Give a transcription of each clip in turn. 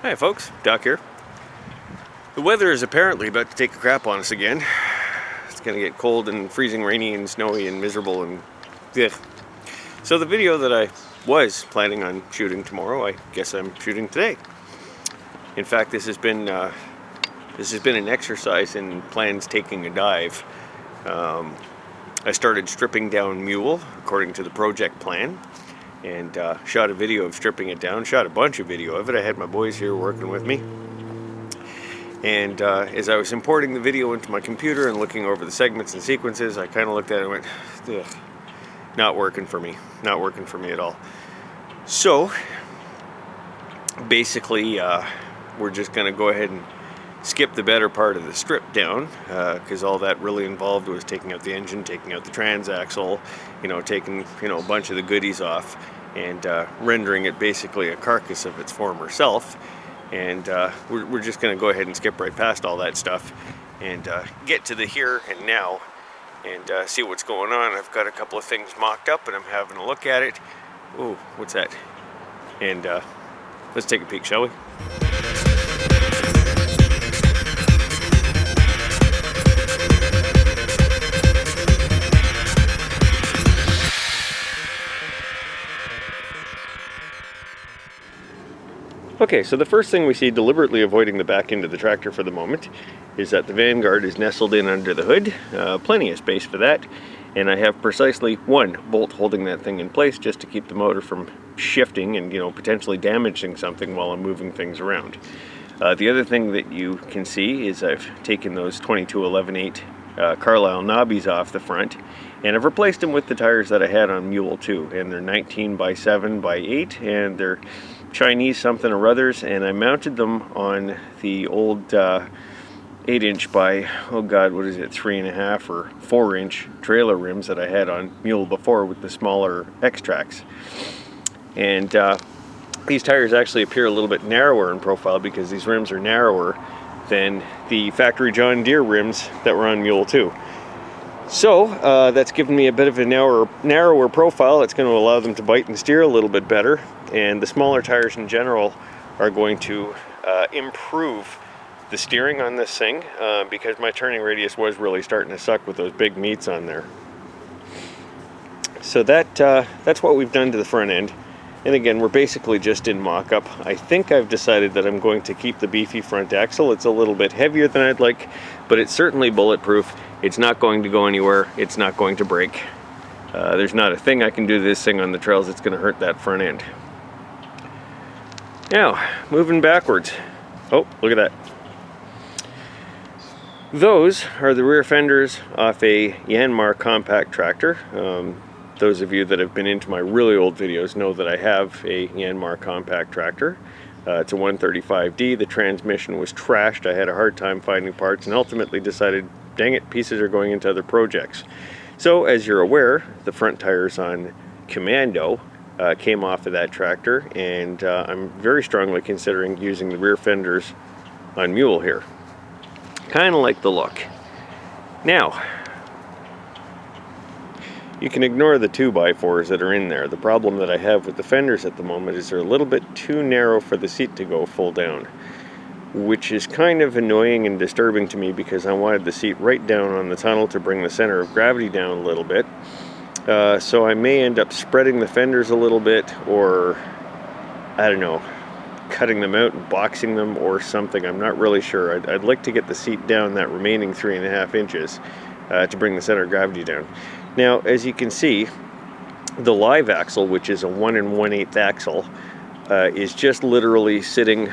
Hi folks, Doc here. The weather is apparently about to take a crap on us again. It's gonna get cold and freezing, rainy and snowy and miserable and ugh. So the video that I was planning on shooting tomorrow, I guess I'm shooting today. In fact, this has been an exercise in plans taking a dive. I started stripping down MULE according to the project plan, and shot a video of stripping it down, shot a bunch of video of it. I had my boys here working with me. And as I was importing the video into my computer and looking over the segments and sequences, I kind of looked at it and went, ugh, not working for me. Not working for me at all. So, basically, we're just going to go ahead and skip the better part of the strip down, because all that really involved was taking out the engine, taking out the transaxle, taking a bunch of the goodies off, and rendering it basically a carcass of its former self. And we're just going to go ahead and skip right past all that stuff and get to the here and now and see what's going on. I've got a couple of things mocked up and I'm having a look at it. Ooh, what's that? And let's take a peek, shall we? Okay, so the first thing we see, deliberately avoiding the back end of the tractor for the moment, is that the Vanguard is nestled in under the hood. Plenty of space for that. And I have precisely one bolt holding that thing in place just to keep the motor from shifting and, potentially damaging something while I'm moving things around. The other thing that you can see is I've taken those 22/11/8 Carlisle knobbies off the front, and I've replaced them with the tires that I had on MULE 2, and they're 19/7/8, and they're Chinese something or others, and I mounted them on the old 8-inch by, oh god, what is it, 3.5 or 4-inch trailer rims that I had on MULE before with the smaller X-Tracks. And these tires actually appear a little bit narrower in profile because these rims are narrower than the factory John Deere rims that were on MULE 2. So that's given me a bit of a narrower profile. It's going to allow them to bite and steer a little bit better, and the smaller tires in general are going to improve the steering on this thing, because my turning radius was really starting to suck with those big meats on there. So that's what we've done to the front end. And again, we're basically just in mock-up. I think I've decided that I'm going to keep the beefy front axle. It's a little bit heavier than I'd like, but it's certainly bulletproof. It's not going to go anywhere. It's not going to break. There's not a thing I can do to this thing on the trails that's going to hurt that front end. Now, moving backwards. Oh, look at that. Those are the rear fenders off a Yanmar compact tractor. Those of you that have been into my really old videos know that I have a Yanmar compact tractor. It's a 135D. The transmission was trashed. I had a hard time finding parts and ultimately decided, dang it, pieces are going into other projects. So, as you're aware, the front tires on Commando came off of that tractor, and I'm very strongly considering using the rear fenders on MULE here. Kind of like the look. Now, you can ignore the 2x4s that are in there. The problem that I have with the fenders at the moment is they're a little bit too narrow for the seat to go full down, which is kind of annoying and disturbing to me because I wanted the seat right down on the tunnel to bring the center of gravity down a little bit. So I may end up spreading the fenders a little bit, or I don't know, cutting them out and boxing them or something. I'm not really sure. I'd like to get the seat down that remaining 3.5 inches to bring the center of gravity down. Now, as you can see, the live axle, which is a 1 1/8 axle, is just literally sitting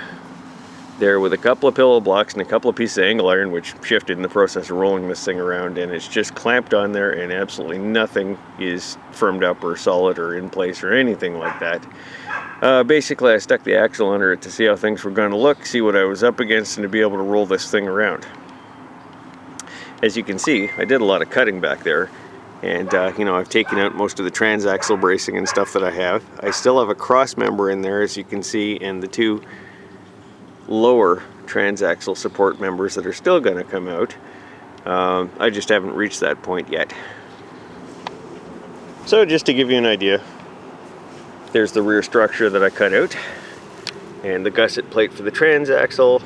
there with a couple of pillow blocks and a couple of pieces of angle iron, which shifted in the process of rolling this thing around, and it's just clamped on there, and absolutely nothing is firmed up or solid or in place or anything like that. Basically, I stuck the axle under it to see how things were going to look, see what I was up against, and to be able to roll this thing around. As you can see, I did a lot of cutting back there. And, I've taken out most of the transaxle bracing and stuff that I have. I still have a cross member in there, as you can see, and the two lower transaxle support members that are still going to come out. I just haven't reached that point yet. So just to give you an idea, there's the rear structure that I cut out. and the gusset plate for the transaxle,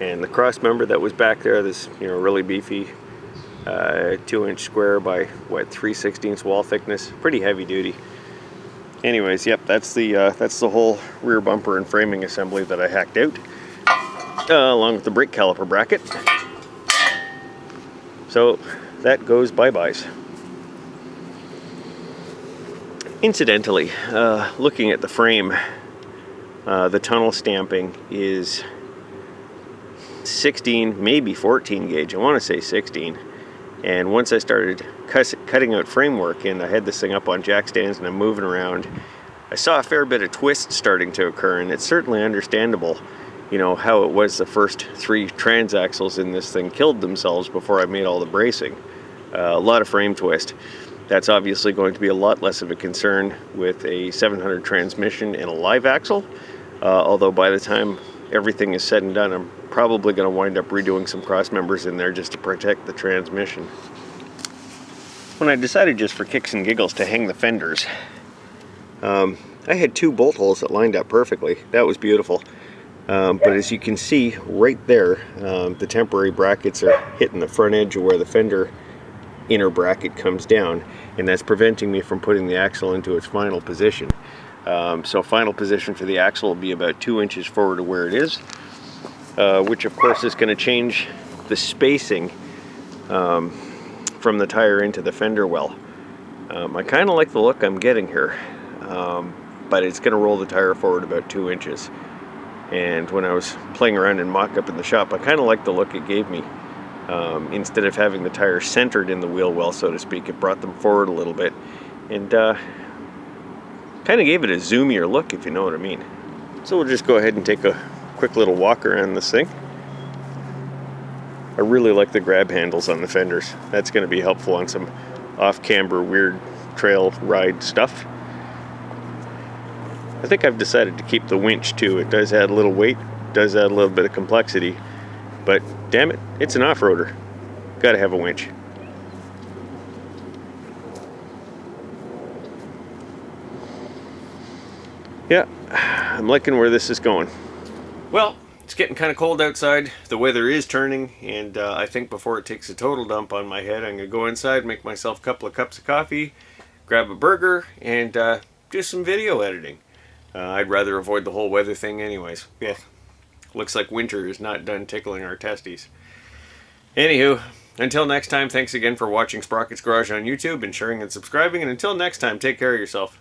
and the cross member that was back there, this really beefy 2-inch square by what, 3/16 wall thickness, pretty heavy duty. Anyways, yep, that's the whole rear bumper and framing assembly that I hacked out, along with the brake caliper bracket. So that goes bye-byes. Incidentally, looking at the frame, the tunnel stamping is 16, maybe 14 gauge. I want to say 16. And once I started cutting out framework and I had this thing up on jack stands and I'm moving around, I saw a fair bit of twist starting to occur, and it's certainly understandable, how it was the first 3 transaxles in this thing killed themselves before I made all the bracing. A lot of frame twist. That's obviously going to be a lot less of a concern with a 700 transmission and a live axle, although by the time everything is said and done, I'm probably going to wind up redoing some cross members in there just to protect the transmission. When I decided just for kicks and giggles to hang the fenders, I had 2 bolt holes that lined up perfectly. That was beautiful. But as you can see right there, the temporary brackets are hitting the front edge of where the fender inner bracket comes down, and that's preventing me from putting the axle into its final position. So final position for the axle will be about 2 inches forward of where it is, which of course is going to change the spacing from the tire into the fender well. I kind of like the look I'm getting here, but it's going to roll the tire forward about 2 inches. And when I was playing around in Mockup in the shop, I kind of liked the look it gave me. Instead of having the tire centered in the wheel well, so to speak, it brought them forward a little bit, and kind of gave it a zoomier look, if you know what I mean. So we'll just go ahead and take a quick little walk around this thing. I really like the grab handles on the fenders. That's going to be helpful on some off-camber weird trail ride stuff. I think I've decided to keep the winch too. It does add a little weight, does add a little bit of complexity, but damn it, it's an off-roader. Gotta have a winch. Yeah, I'm liking where this is going. Well, it's getting kind of cold outside. The weather is turning, and I think before it takes a total dump on my head, I'm going to go inside, make myself a couple of cups of coffee, grab a burger, and do some video editing. I'd rather avoid the whole weather thing anyways. Yeah, looks like winter is not done tickling our testes. Anywho, until next time, thanks again for watching Sprocket's Garage on YouTube and sharing and subscribing, and until next time, take care of yourself.